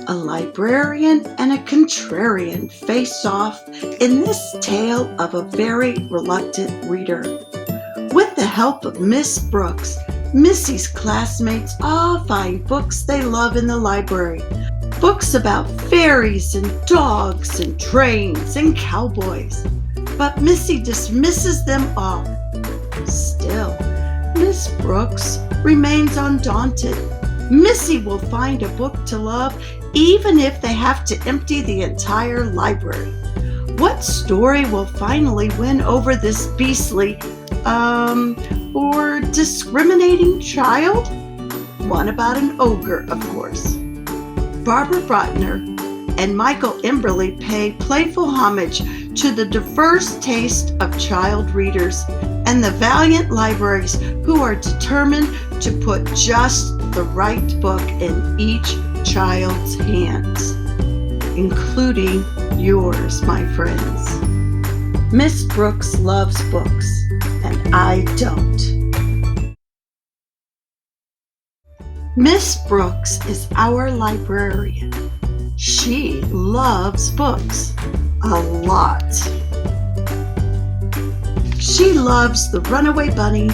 A librarian and a contrarian face off in this tale of a very reluctant reader. With the help of Miss Brooks, Missy's classmates all find books they love in the library. Books about fairies and dogs and trains and cowboys. But Missy dismisses them all. Still, Miss Brooks remains undaunted. Missy will find a book to love even if they have to empty the entire library. What story will finally win over this beastly, or discriminating child? One about an ogre, of course. Barbara Bottner and Michael Emberley pay playful homage to the diverse taste of child readers and the valiant libraries who are determined to put just the right book in each child's hands, including yours, my friends. Miss Brooks loves books, and I don't. Miss Brooks is our librarian. She loves books a lot. She loves The Runaway Bunny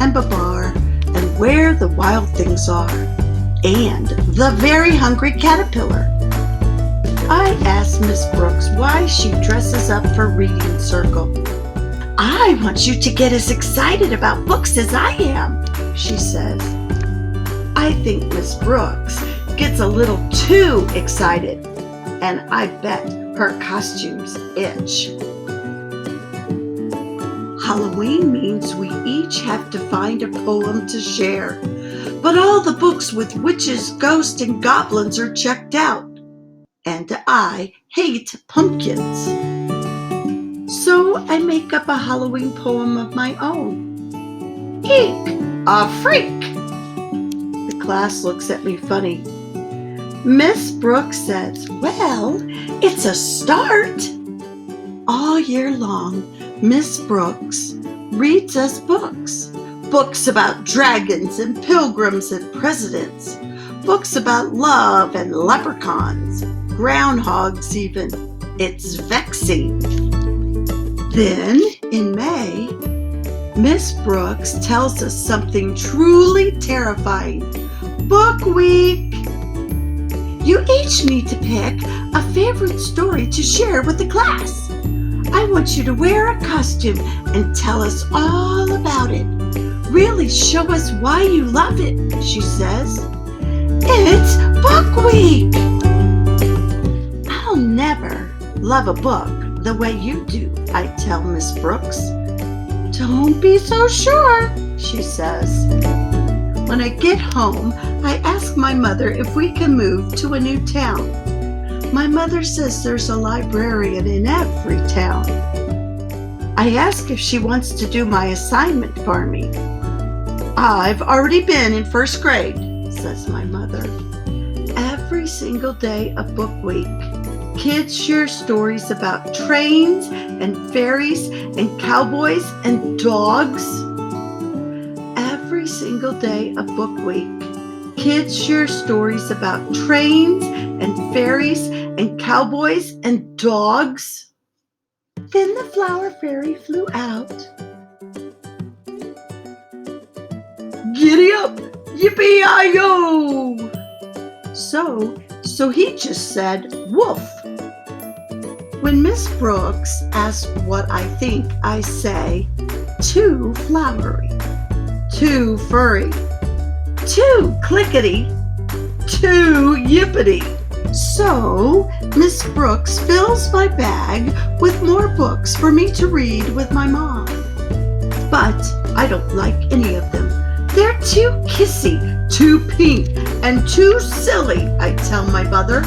and Babar and Where the Wild Things Are and The Very Hungry Caterpillar. I asked Miss Brooks why she dresses up for reading circle. I want you to get as excited about books as I am, she says. I think Miss Brooks gets a little too excited, and I bet her costumes itch. Halloween means we each have to find a poem to share, but all the books with witches, ghosts, and goblins are checked out, and I hate pumpkins. So I make up a Halloween poem of my own. Eek, a freak! The class looks at me funny. Miss Brooks says, well, it's a start. All year long, Miss Brooks reads us books. Books about dragons and pilgrims and presidents. Books about love and leprechauns, groundhogs even. It's vexing. Then, in May, Miss Brooks tells us something truly terrifying. Book Week! You each need to pick a favorite story to share with the class. I want you to wear a costume and tell us all about it. Really show us why you love it, she says. It's Book Week! I'll never love a book the way you do, I tell Miss Brooks. Don't be so sure, she says. When I get home, I ask my mother if we can move to a new town. My mother says there's a librarian in every town. I ask if she wants to do my assignment for me. I've already been in first grade, says my mother. Every single day of Book Week, kids share stories about trains and fairies and cowboys and dogs. Every single day of Book Week, kids share stories about trains and fairies and cowboys and dogs. Then the flower fairy flew out. Giddy up, yippee-yi-yo! So he just said, woof. When Miss Brooks asks what I think, I say, too flowery, too furry, too clickety, too yippity. So Miss Brooks fills my bag with more books for me to read with my mom. But I don't like any of them. They're too kissy, too pink, and too silly, I tell my mother.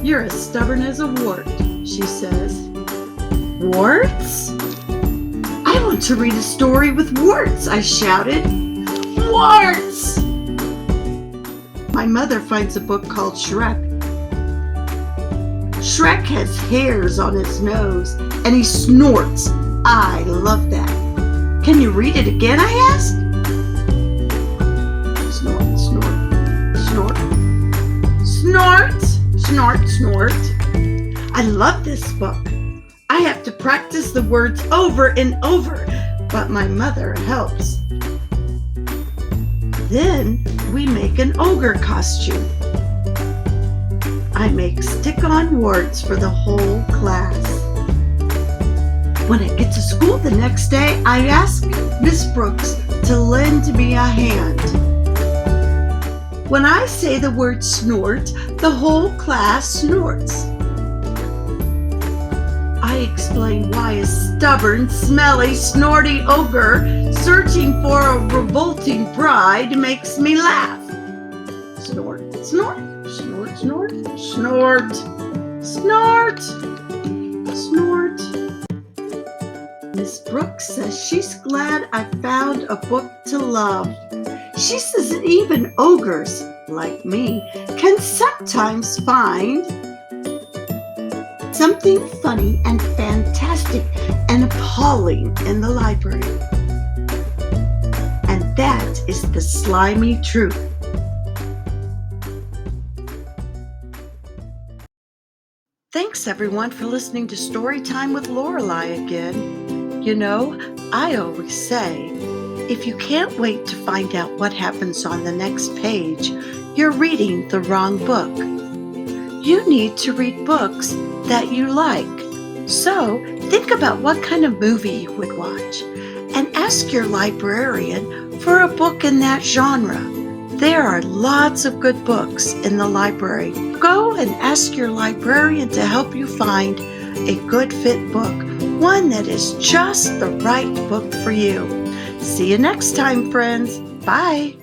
You're as stubborn as a wart, she says. Warts? I want to read a story with warts, I shouted. Warts! My mother finds a book called Shrek. Shrek has hairs on his nose, and he snorts. I love that. Can you read it again, I asked? Snort, snort, snort. Snort, snort, snort. I love this book. I have to practice the words over and over, but my mother helps. Then we make an ogre costume. I make stick-on words for the whole class. When I get to school the next day, I ask Miss Brooks to lend me a hand. When I say the word snort, the whole class snorts. I explain why a stubborn, smelly, snorty ogre searching for a revolting bride makes me laugh. Snort, snort, snort, snort, snort, snort, snort. Miss Brooks says she's glad I found a book to love. She says that even ogres, like me, can sometimes find something funny and fantastic and appalling in the library. And that is the slimy truth. Thanks everyone for listening to Storytime with Lorelei again. You know, I always say, if you can't wait to find out what happens on the next page, you're reading the wrong book. You need to read books that you like. So think about what kind of movie you would watch and ask your librarian for a book in that genre. There are lots of good books in the library. Go and ask your librarian to help you find a good fit book, one that is just the right book for you. See you next time, friends. Bye.